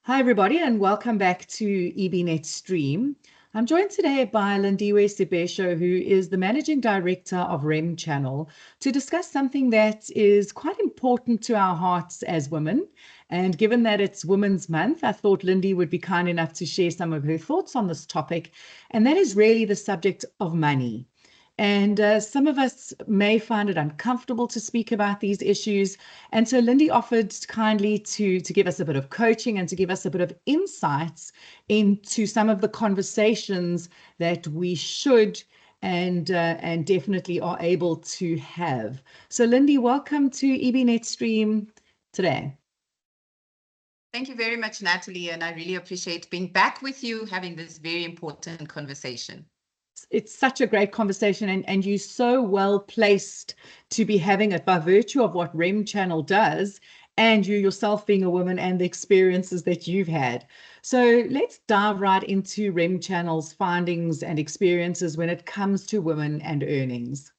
Hi, everybody, and welcome back to EBnet.Stream. I'm joined today by Lindiwe Sebesho, who is the Managing Director of Remchannel, to discuss something that is quite important to our hearts as women. And given that it's Women's Month, I thought Lindy would be kind enough to share some of her thoughts on this topic, and that is really the subject of money. And some of us may find it uncomfortable to speak about these issues. And so Lindy offered kindly to give us a bit of coaching and to give us a bit of insights into some of the conversations that we should and definitely are able to have. So Lindy, welcome to EBnet.Stream today. Thank you very much, Natalie, and I really appreciate being back with you, having this very important conversation. It's such a great conversation, and you're so well placed to be having it by virtue of what Remchannel does, and you yourself being a woman and the experiences that you've had. So let's dive right into Remchannel's findings and experiences when it comes to women and earnings.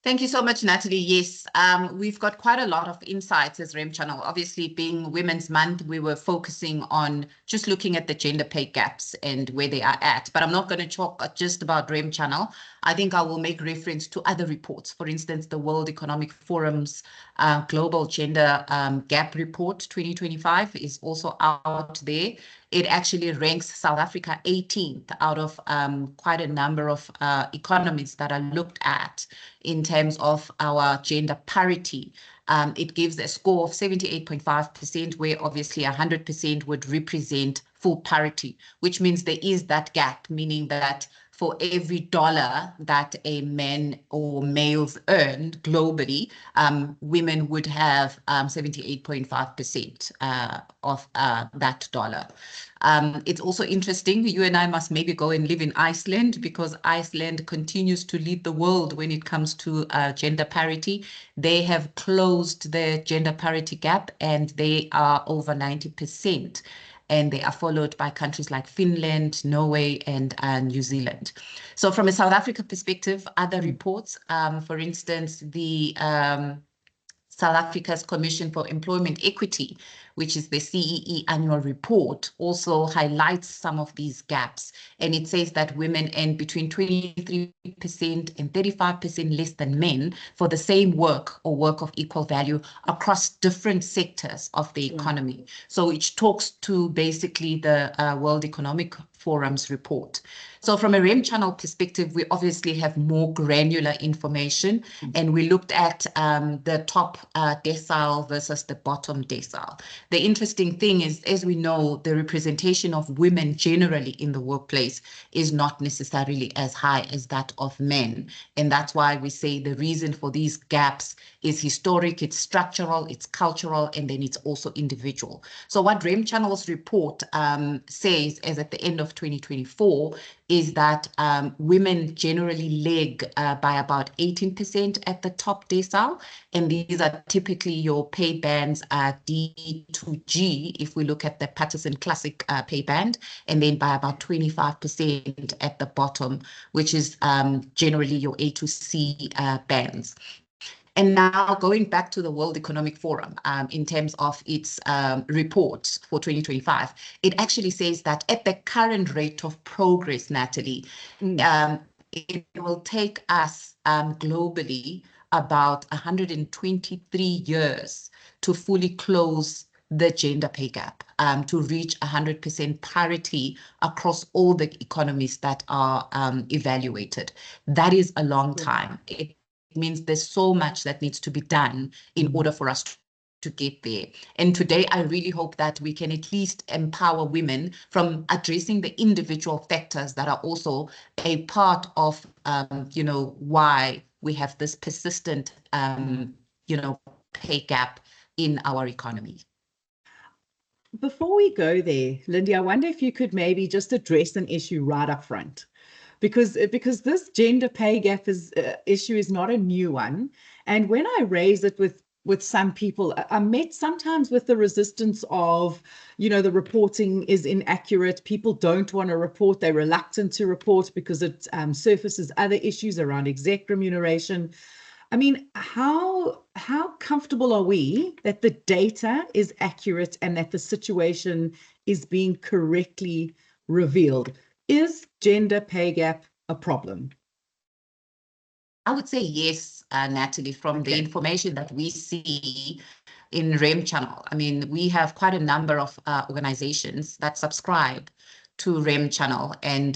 Thank you so much, Natalie. Yes, we've got quite a lot of insights as Remchannel. Obviously, being Women's Month, we were focusing on just looking at the gender pay gaps and where they are at. But I'm not going to talk just about Remchannel. I think I will make reference to other reports. For instance, the World Economic Forum's Global Gender Gap Report 2025 is also out there. It actually ranks South Africa 18th out of quite a number of economies that are looked at in terms of our gender parity. It gives a score of 78.5%, where obviously 100% would represent full parity, which means there is that gap, meaning that for every dollar that a man or males earn globally, women would have 78.5% of that dollar. It's also interesting, you and I must maybe go and live in Iceland, because Iceland continues to lead the world when it comes to gender parity. They have closed their gender parity gap and they are over 90%. And they are followed by countries like Finland, Norway, and New Zealand. So from a South Africa perspective, other reports, for instance, the South Africa's Commission for Employment Equity, which is the CEE annual report, also highlights some of these gaps. And it says that women earn between 23% and 35% less than men for the same work or work of equal value across different sectors of the economy. So it talks to basically the World Economic Forum's report. So from a Remchannel perspective, we obviously have more granular information, and we looked at the top decile versus the bottom decile. The interesting thing is, as we know, the representation of women generally in the workplace is not necessarily as high as that of men. And that's why we say the reason for these gaps is historic, it's structural, it's cultural, and then it's also individual. So what Remchannel's report says is at the end of 2024 is that women generally lag by about 18% at the top decile, and these are typically your pay bands D to G, if we look at the Patterson Classic pay band, and then by about 25% at the bottom, which is generally your A to C bands. And now going back to the World Economic Forum, in terms of its report for 2025, it actually says that at the current rate of progress, Natalie, it will take us globally about 123 years to fully close the gender pay gap, to reach 100% parity across all the economies that are evaluated. That is a long time. It means there's so much that needs to be done in order for us to get there. And today, I really hope that we can at least empower women from addressing the individual factors that are also a part of, why we have this persistent, pay gap in our economy. Before we go there, Lindy, I wonder if you could maybe just address an issue right up front. Because this gender pay gap issue is not a new one. And when I raise it with some people, I'm met sometimes with the resistance of, the reporting is inaccurate. People don't want to report. They're reluctant to report because it surfaces other issues around exec remuneration. I mean, how comfortable are we that the data is accurate and that the situation is being correctly revealed? Is gender pay gap a problem? I would say yes, Natalie, from the information that we see in Remchannel. I mean, we have quite a number of organizations that subscribe to Remchannel, and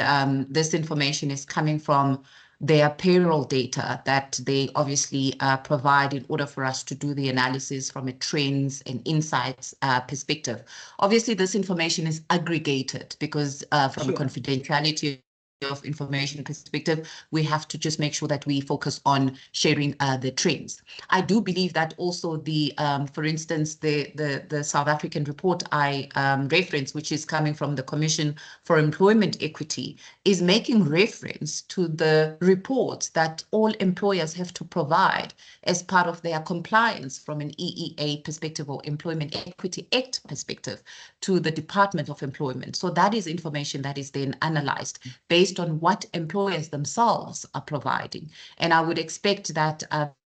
this information is coming from their payroll data that they obviously provide in order for us to do the analysis from a trends and insights perspective. Obviously, this information is aggregated because from a confidentiality of information perspective, we have to just make sure that we focus on sharing the trends. I do believe that also the, for instance, the South African report I referenced, which is coming from the Commission for Employment Equity, is making reference to the report that all employers have to provide as part of their compliance from an EEA perspective or Employment Equity Act perspective to the Department of Employment. So that is information that is then analyzed based on what employers themselves are providing. And I would expect that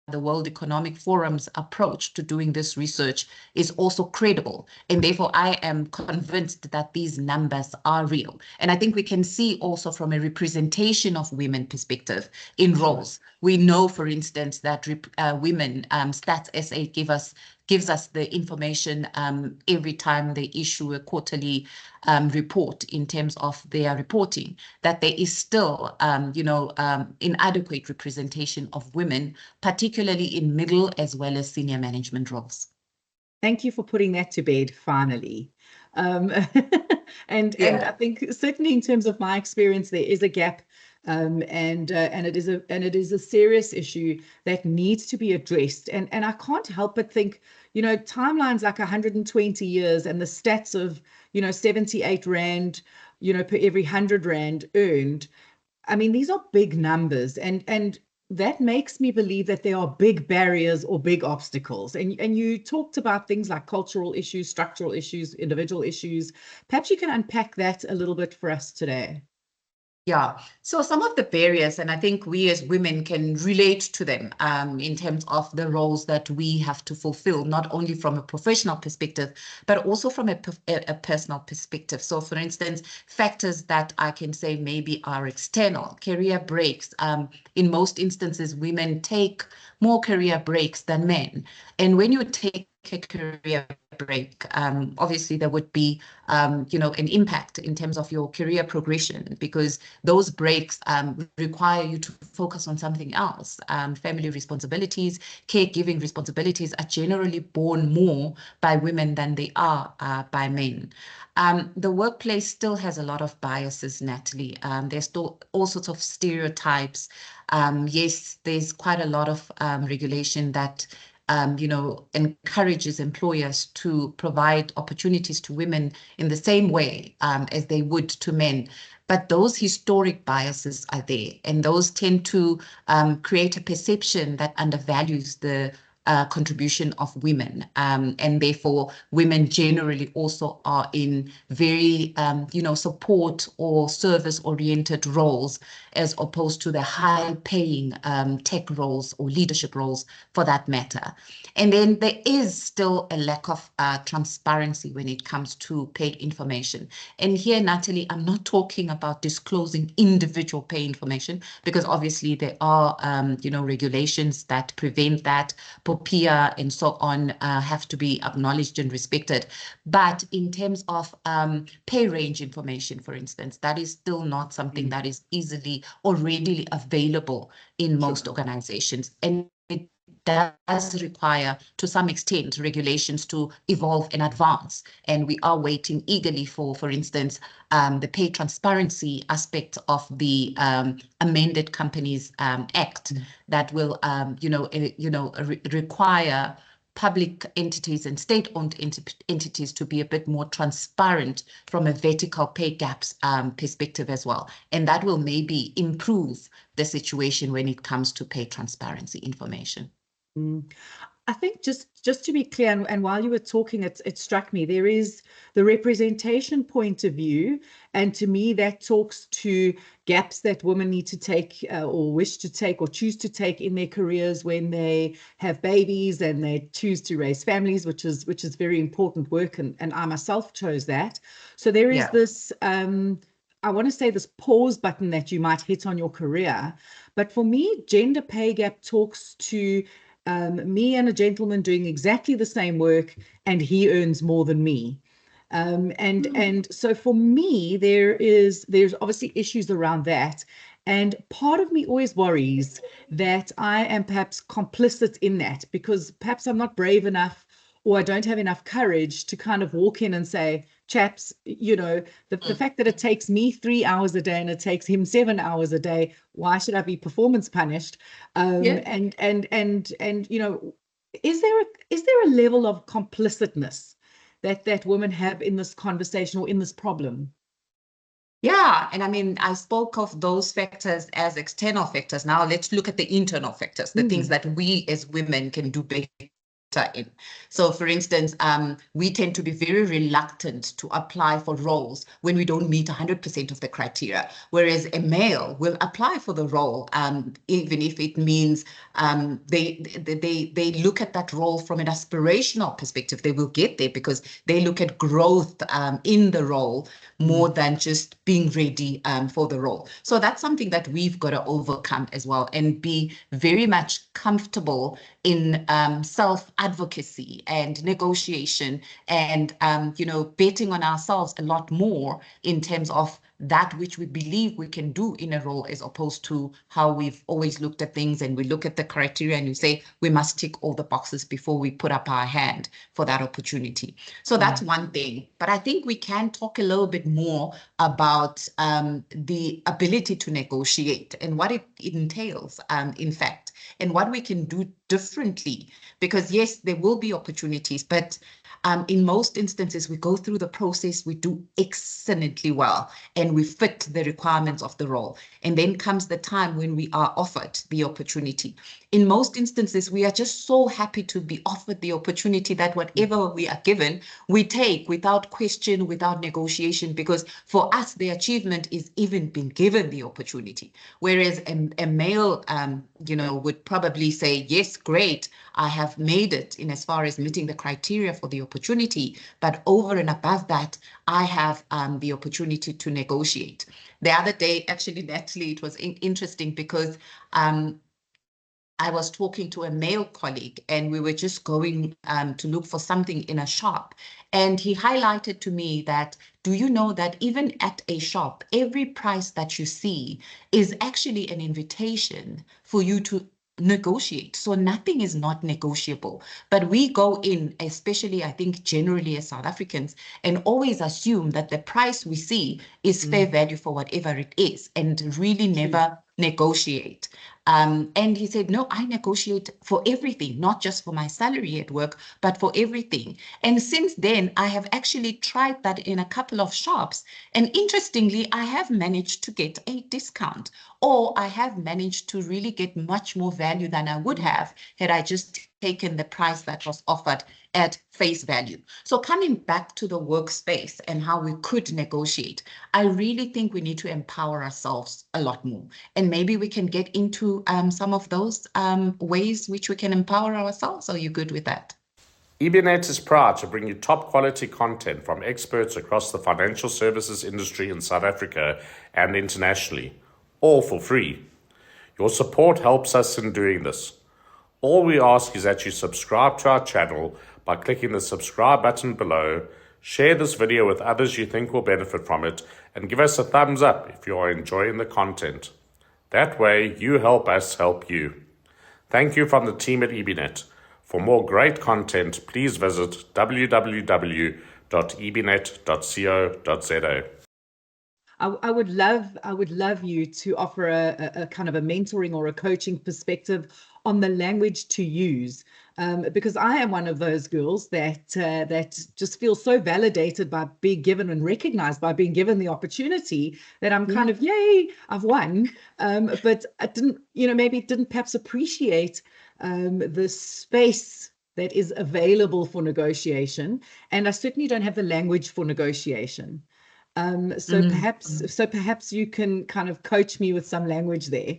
the World Economic Forum's approach to doing this research is also credible. And therefore, I am convinced that these numbers are real. And I think we can see also from a representation of women perspective in roles. We know, for instance, that women, Stats SA gives us the information every time they issue a quarterly report in terms of their reporting, that there is still, inadequate representation of women, particularly in middle as well as senior management roles. Thank you for putting that to bed, finally. And I think certainly in terms of my experience, there is a gap, and it is a serious issue that needs to be addressed. And I can't help but think, timelines like 120 years and the stats of 78 rand, per every 100 rand earned. I mean, these are big numbers, and that makes me believe that there are big barriers or big obstacles. And you talked about things like cultural issues, structural issues, individual issues. Perhaps you can unpack that a little bit for us today. Yeah, so some of the barriers, and I think we as women can relate to them in terms of the roles that we have to fulfill, not only from a professional perspective, but also from a personal perspective. So for instance, factors that I can say maybe are external, career breaks. In most instances, women take more career breaks than men. And when you take a career break, obviously there would be, an impact in terms of your career progression, because those breaks require you to focus on something else. Family responsibilities, caregiving responsibilities are generally borne more by women than they are by men. The workplace still has a lot of biases, Natalie. There's still all sorts of stereotypes. Yes, there's quite a lot of regulation that encourages employers to provide opportunities to women in the same way as they would to men. But those historic biases are there, and those tend to create a perception that undervalues the contribution of women, and therefore women generally also are in very support or service oriented roles, as opposed to the high paying tech roles or leadership roles for that matter. And then there is still a lack of transparency when it comes to pay information. And here, Natalie, I'm not talking about disclosing individual pay information, because obviously there are regulations that prevent that. PIA and so on have to be acknowledged and respected. But in terms of pay range information, for instance, that is still not something that is easily or readily available in most organizations. And it does require, to some extent, regulations to evolve and advance. And we are waiting eagerly for instance, the pay transparency aspect of the amended Companies Act that will, require public entities and state-owned entities to be a bit more transparent from a vertical pay gaps perspective as well. And that will maybe improve the situation when it comes to pay transparency information. I think just to be clear, and while you were talking, it struck me, there is the representation point of view, and to me that talks to gaps that women need to take or wish to take or choose to take in their careers when they have babies and they choose to raise families, which is very important work, and I myself chose that. So there is this I want to say this pause button that you might hit on your career, but for me, gender pay gap talks to me and a gentleman doing exactly the same work, and he earns more than me. And so for me, there's obviously issues around that. And part of me always worries that I am perhaps complicit in that, because perhaps I'm not brave enough, or I don't have enough courage to kind of walk in and say, chaps, the fact that it takes me 3 hours a day and it takes him 7 hours a day, why should I be performance punished? And is there a level of complicitness that women have in this conversation or in this problem? Yeah, and I mean, I spoke of those factors as external factors. Now let's look at the internal factors, the things that we as women can do better in. So for instance, we tend to be very reluctant to apply for roles when we don't meet 100% of the criteria, whereas a male will apply for the role, even if it means they look at that role from an aspirational perspective. They will get there because they look at growth in the role more than just being ready for the role. So that's something that we've got to overcome as well, and be very much comfortable in self-advocacy and negotiation, and betting on ourselves a lot more in terms of that which we believe we can do in a role, as opposed to how we've always looked at things, and we look at the criteria and we say we must tick all the boxes before we put up our hand for that opportunity. So that's one thing. But I think we can talk a little bit more about the ability to negotiate and what it entails, in fact, and what we can do differently. Because yes, there will be opportunities, but in most instances, we go through the process, we do excellently well, and we fit the requirements of the role. And then comes the time when we are offered the opportunity. In most instances, we are just so happy to be offered the opportunity that whatever we are given, we take without question, without negotiation, because for us, the achievement is even being given the opportunity. Whereas a male, would probably say, yes, great, I have made it in as far as meeting the criteria for the opportunity, but over and above that, I have the opportunity to negotiate. The other day, actually, Natalie, it was interesting because I was talking to a male colleague, and we were just going to look for something in a shop. And he highlighted to me that, do you know that even at a shop, every price that you see is actually an invitation for you to negotiate. So nothing is not negotiable. But we go in, especially I think generally as South Africans, and always assume that the price we see is fair value for whatever it is, and really never negotiate. And he said, no, I negotiate for everything, not just for my salary at work, but for everything. And since then, I have actually tried that in a couple of shops. And interestingly, I have managed to get a discount, or I have managed to really get much more value than I would have had I just taken the price that was offered at face value. So coming back to the workspace and how we could negotiate, I really think we need to empower ourselves a lot more. And maybe we can get into some of those ways which we can empower ourselves. Are you good with that? EBnet is proud to bring you top quality content from experts across the financial services industry in South Africa and internationally, all for free. Your support helps us in doing this. All we ask is that you subscribe to our channel by clicking the subscribe button below, share this video with others you think will benefit from it, and give us a thumbs up if you are enjoying the content. That way, you help us help you. Thank you from the team at EBnet. For more great content, please visit www.ebnet.co.za. I would love you to offer a kind of a mentoring or a coaching perspective on the language to use, because I am one of those girls that just feels so validated by being given and recognized by being given the opportunity that I'm kind of, yay, I've won, but I didn't, maybe didn't perhaps appreciate the space that is available for negotiation, and I certainly don't have the language for negotiation. So perhaps you can kind of coach me with some language there.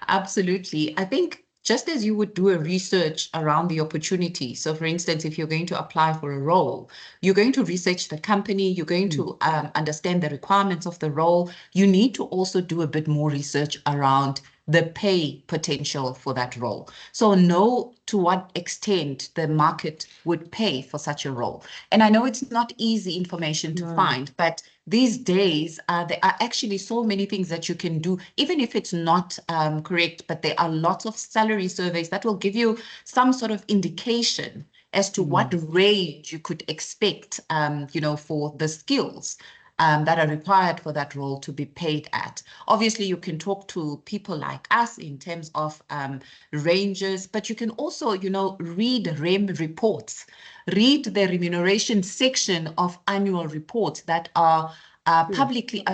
Absolutely. I think just as you would do a research around the opportunity. So for instance, if you're going to apply for a role, you're going to research the company, you're going to understand the requirements of the role. You need to also do a bit more research around the pay potential for that role. So know to what extent the market would pay for such a role. And I know it's not easy information to find, but these days, there are actually so many things that you can do, even if it's not correct, but there are lots of salary surveys that will give you some sort of indication as to what range you could expect, for the skills that are required for that role to be paid at. Obviously, you can talk to people like us in terms of ranges, but you can also, read REM reports, read the remuneration section of annual reports that are publicly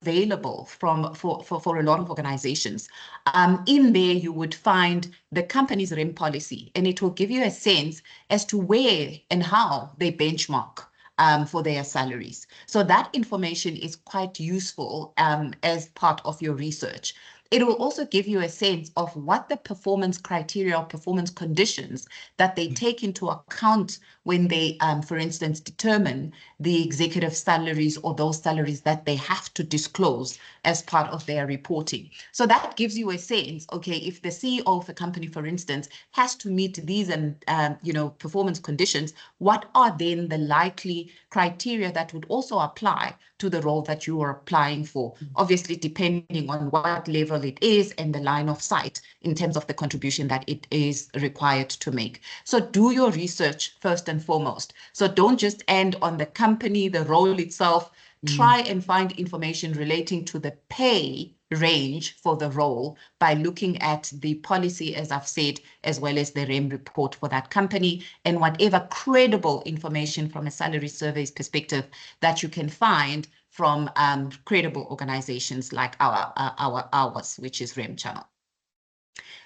available for a lot of organizations. In there, you would find the company's REM policy, and it will give you a sense as to where and how they benchmark for their salaries. So that information is quite useful as part of your research. It will also give you a sense of what the performance criteria or performance conditions that they take into account when they, for instance, determine the executive salaries or those salaries that they have to disclose as part of their reporting. So that gives you a sense, okay, if the CEO of a company, for instance, has to meet these performance conditions, what are then the likely criteria that would also apply to the role that you are applying for, obviously depending on what level it is and the line of sight in terms of the contribution that it is required to make. So do your research first and foremost. So don't just end on the company, the role itself. Try and find information relating to the pay range for the role by looking at the policy, as I've said, as well as the REM report for that company, and whatever credible information from a salary surveys perspective that you can find from credible organizations like ours, which is Remchannel.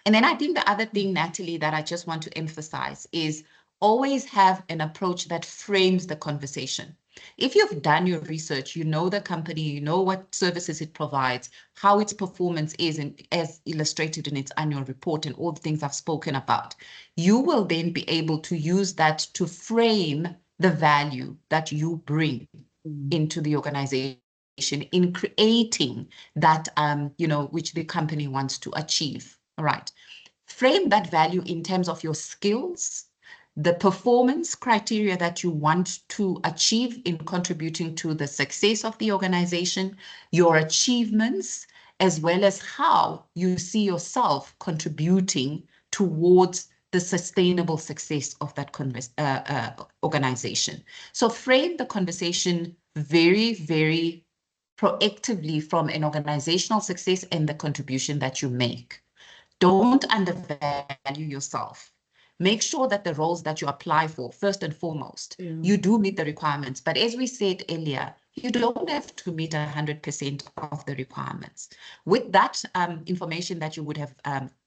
And then I think the other thing, Natalie, that I just want to emphasize is always have an approach that frames the conversation. If you've done your research, you know the company, you know what services it provides, how its performance is, and as illustrated in its annual report and all the things I've spoken about, you will then be able to use that to frame the value that you bring into the organization in creating that, which the company wants to achieve. All right. Frame that value in terms of your skills, the performance criteria that you want to achieve in contributing to the success of the organization, your achievements, as well as how you see yourself contributing towards the sustainable success of that organization. So frame the conversation very, very proactively from an organizational success and the contribution that you make. Don't undervalue yourself. Make sure that the roles that you apply for, first and foremost, you do meet the requirements. But as we said earlier, you don't have to meet 100% of the requirements. With that information that you would have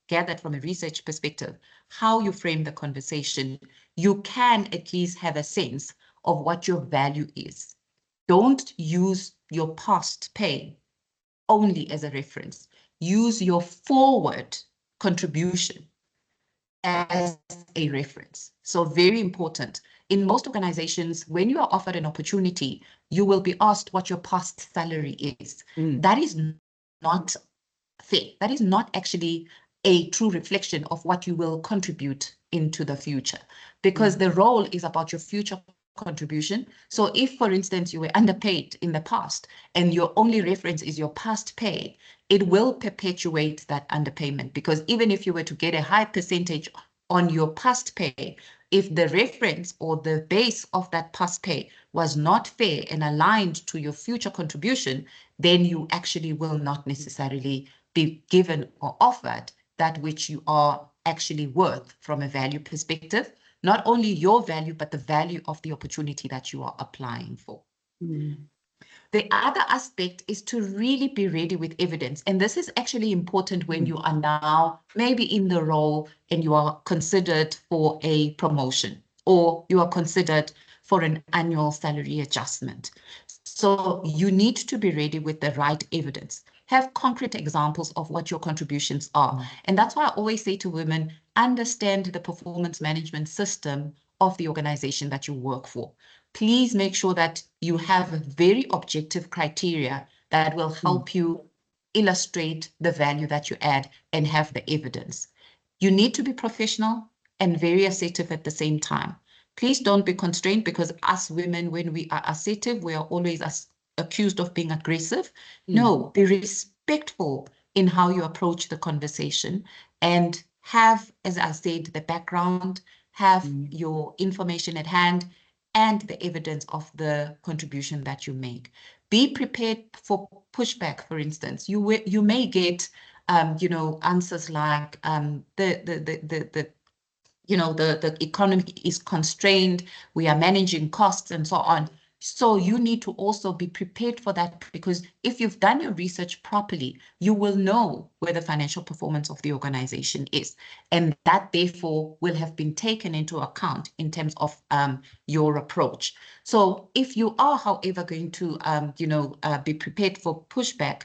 gathered from a research perspective, how you frame the conversation, you can at least have a sense of what your value is. Don't use your past pay only as a reference. Use your forward contribution as a reference. So very important. In most organizations, when you are offered an opportunity, you will be asked what your past salary is. That is not fair. That is not actually a true reflection of what you will contribute into the future, because the role is about your future contribution. So if, for instance, you were underpaid in the past and your only reference is your past pay, it will perpetuate that underpayment, because even if you were to get a high percentage on your past pay, if the reference or the base of that past pay was not fair and aligned to your future contribution, then you actually will not necessarily be given or offered that which you are actually worth from a value perspective. Not only your value, but the value of the opportunity that you are applying for. The other aspect is to really be ready with evidence. And this is actually important when you are now maybe in the role and you are considered for a promotion, or you are considered for an annual salary adjustment. So you need to be ready with the right evidence. Have concrete examples of what your contributions are. And that's why I always say to women, understand the performance management system of the organization that you work for. Please make sure that you have very objective criteria that will help you illustrate the value that you add and have the evidence. You need to be professional and very assertive at the same time. Please don't be constrained, because us women, when we are assertive, we are always accused of being aggressive. No, be respectful in how you approach the conversation, and have, as I said, the background, have your information at hand, and the evidence of the contribution that you make. Be prepared for pushback. For instance, you may get answers like the economy is constrained, we are managing costs, and so on. So you need to also be prepared for that, because if you've done your research properly, you will know where the financial performance of the organization is. And that therefore will have been taken into account in terms of your approach. So if you are, however, going to be prepared for pushback,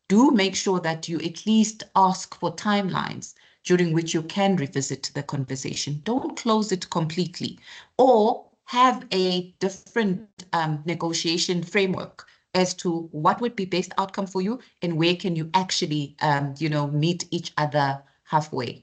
do make sure that you at least ask for timelines during which you can revisit the conversation. Don't close it completely, or have a different negotiation framework as to what would be best outcome for you and where can you actually, meet each other halfway.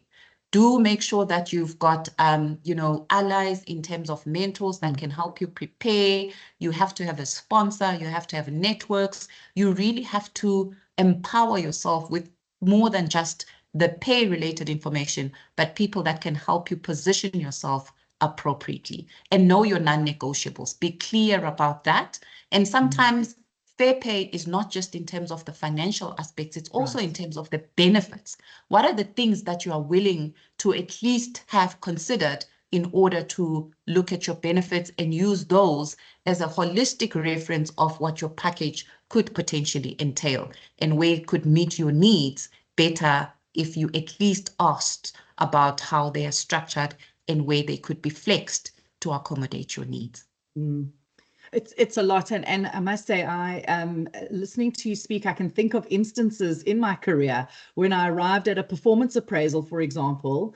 Do make sure that you've got, allies in terms of mentors that can help you prepare. You have to have a sponsor. You have to have networks. You really have to empower yourself with more than just the pay-related information, but people that can help you position yourself appropriately, and know your non-negotiables. Be clear about that. And sometimes fair pay is not just in terms of the financial aspects, it's also in terms of the benefits. What are the things that you are willing to at least have considered in order to look at your benefits and use those as a holistic reference of what your package could potentially entail, and where it could meet your needs better if you at least asked about how they are structured and where they could be flexed to accommodate your needs. It's a lot, and I must say, I am listening to you speak. I can think of instances in my career when I arrived at a performance appraisal, for example.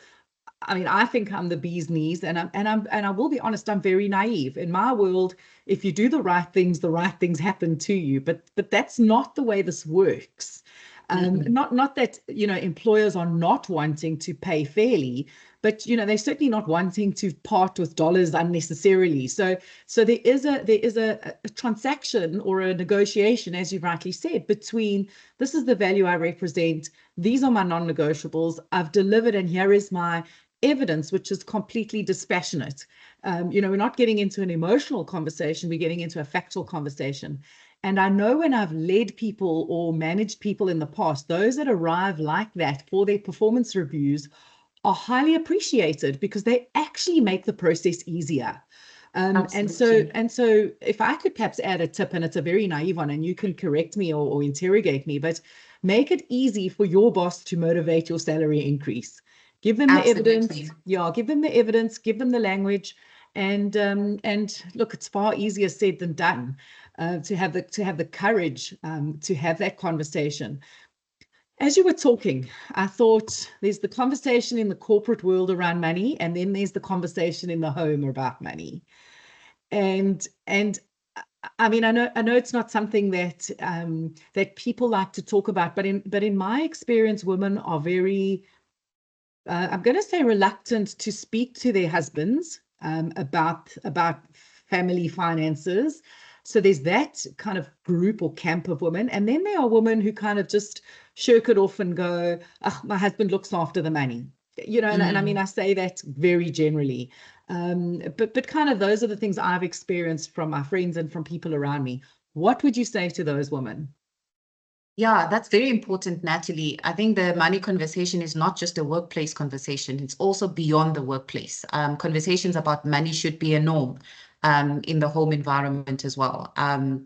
I mean, I think I'm the bee's knees, and I will be honest, I'm very naive. In my world, if you do the right things happen to you. But that's not the way this works. Not that employers are not wanting to pay fairly, but they're certainly not wanting to part with dollars unnecessarily. So there is a transaction or a negotiation, as you rightly said, between this is the value I represent, these are my non-negotiables, I've delivered, and here is my evidence, which is completely dispassionate. We're not getting into an emotional conversation, we're getting into a factual conversation. And I know when I've led people or managed people in the past, those that arrive like that for their performance reviews are highly appreciated, because they actually make the process easier. And so if I could perhaps add a tip, and it's a very naive one, and you can correct me or interrogate me, but make it easy for your boss to motivate your salary increase. Give them the evidence. Yeah, give them the evidence, give them the language. And look, it's far easier said than done. To have the courage to have that conversation. As you were talking, I thought there's the conversation in the corporate world around money, and then there's the conversation in the home about money. And I mean, I know it's not something that that people like to talk about, but in my experience, women are very, I'm going to say, reluctant to speak to their husbands about family finances. So there's that kind of group or camp of women. And then there are women who kind of just shirk it off and go, oh, my husband looks after the money. And I mean, I say that very generally. But kind of those are the things I've experienced from my friends and from people around me. What would you say to those women? Yeah, that's very important, Natalie. I think the money conversation is not just a workplace conversation. It's also beyond the workplace. Conversations about money should be a norm. in the home environment as well,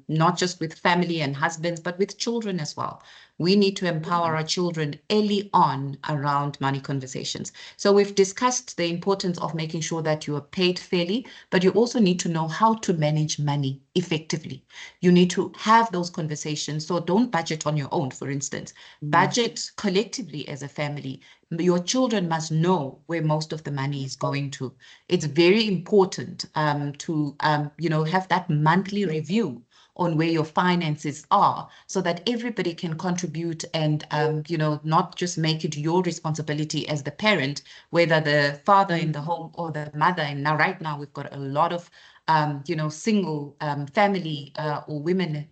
not just with family and husbands, but with children as well. We need to empower our children early on around money conversations. So we've discussed the importance of making sure that you are paid fairly, but you also need to know how to manage money effectively. You need to have those conversations. So don't budget on your own, for instance. Budget collectively as a family. Your children must know where most of the money is going to. It's very important to have that monthly review on where your finances are, so that everybody can contribute and, not just make it your responsibility as the parent, whether the father in the home or the mother. And now, right now, we've got a lot of, single family or women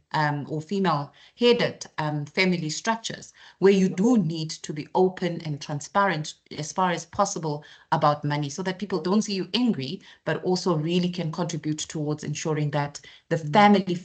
or female-headed family structures, where you do need to be open and transparent as far as possible about money, so that people don't see you angry, but also really can contribute towards ensuring that the family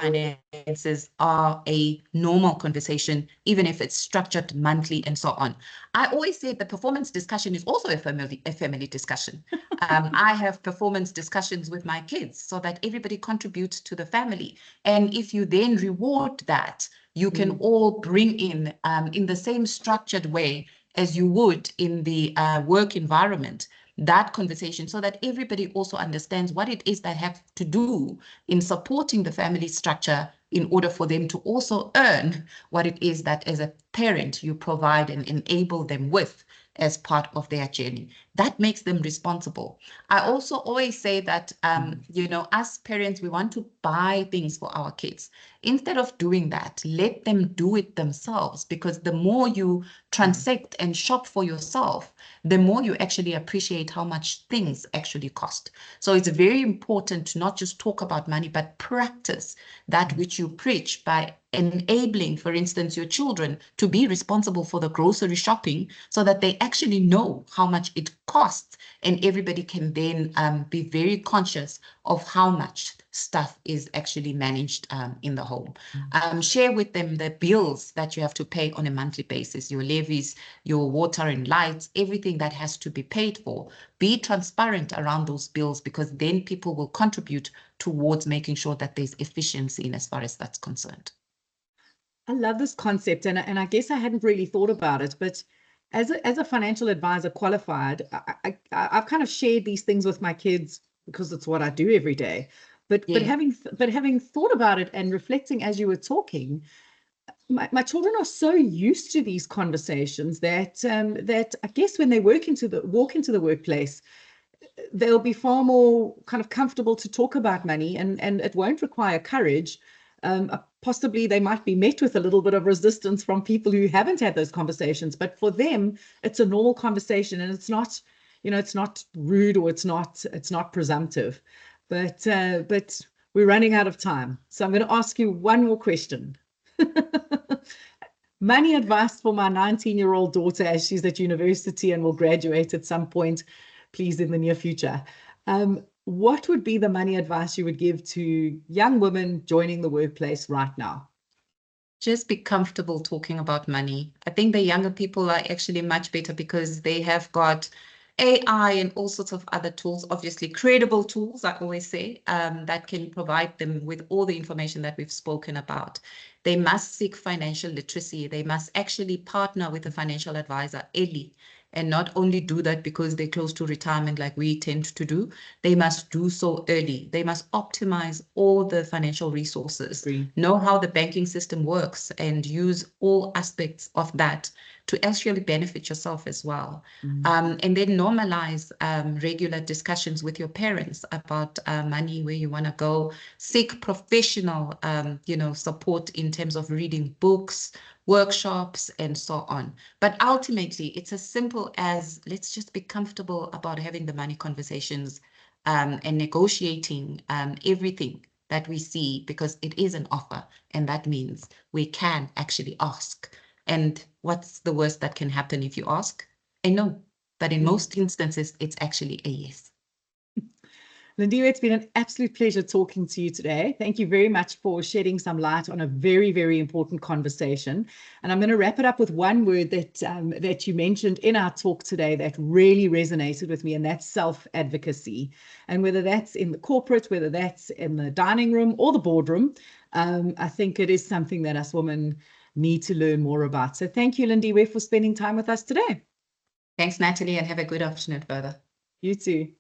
finances are a normal conversation, even if it's structured monthly and so on. I always say the performance discussion is also a family discussion. I have performance discussions with my kids so that everybody contributes to the family. And if you then reward that, you can all bring in the same structured way as you would in the work environment, that conversation, so that everybody also understands what it is that have to do in supporting the family structure, in order for them to also earn what it is that as a parent you provide and enable them with as part of their journey. That makes them responsible. I also always say that, as parents, we want to buy things for our kids. Instead of doing that, let them do it themselves, because the more you transact and shop for yourself, the more you actually appreciate how much things actually cost. So it's very important to not just talk about money, but practice that which you preach by enabling, for instance, your children to be responsible for the grocery shopping, so that they actually know how much it costs, and everybody can then be very conscious of how much stuff is actually managed in the home. Share with them the bills that you have to pay on a monthly basis, your levies, your water and lights, everything that has to be paid for. Be transparent around those bills, because then people will contribute towards making sure that there's efficiency in as far as that's concerned. I love this concept, and I guess I hadn't really thought about it, but as a financial advisor qualified, I've kind of shared these things with my kids because it's what I do every day. But having thought about it and reflecting as you were talking, my children are so used to these conversations that I guess when they walk into the workplace, they'll be far more kind of comfortable to talk about money, and it won't require courage. Possibly they might be met with a little bit of resistance from people who haven't had those conversations, but for them, it's a normal conversation, and it's not, it's not rude, or it's not presumptive. But we're running out of time, so I'm going to ask you one more question. Money advice for my 19-year-old daughter as she's at university and will graduate at some point, please, in the near future. What would be the money advice you would give to young women joining the workplace right now? Just be comfortable talking about money. I think the younger people are actually much better, because they have got AI and all sorts of other tools, obviously credible tools, I always say, that can provide them with all the information that we've spoken about. They must seek financial literacy. They must actually partner with a financial advisor early, and not only do that because they're close to retirement like we tend to do. They must do so early. They must optimize all the financial resources, know how the banking system works, and use all aspects of that to actually benefit yourself as well. And then normalize regular discussions with your parents about money, where you want to go. Seek professional support in terms of reading books, workshops, and so on. But ultimately, it's as simple as, let's just be comfortable about having the money conversations and negotiating everything that we see, because it is an offer, and that means we can actually ask. And what's the worst that can happen if you ask? A no. But in most instances, it's actually a yes. Lindiwe, it's been an absolute pleasure talking to you today. Thank you very much for shedding some light on a very, very important conversation. And I'm going to wrap it up with one word that you mentioned in our talk today that really resonated with me, and that's self-advocacy. And whether that's in the corporate, whether that's in the dining room or the boardroom, I think it is something that us women need to learn more about. So thank you, Lindiwe, for spending time with us today. Thanks, Natalie, and have a good afternoon further. You too.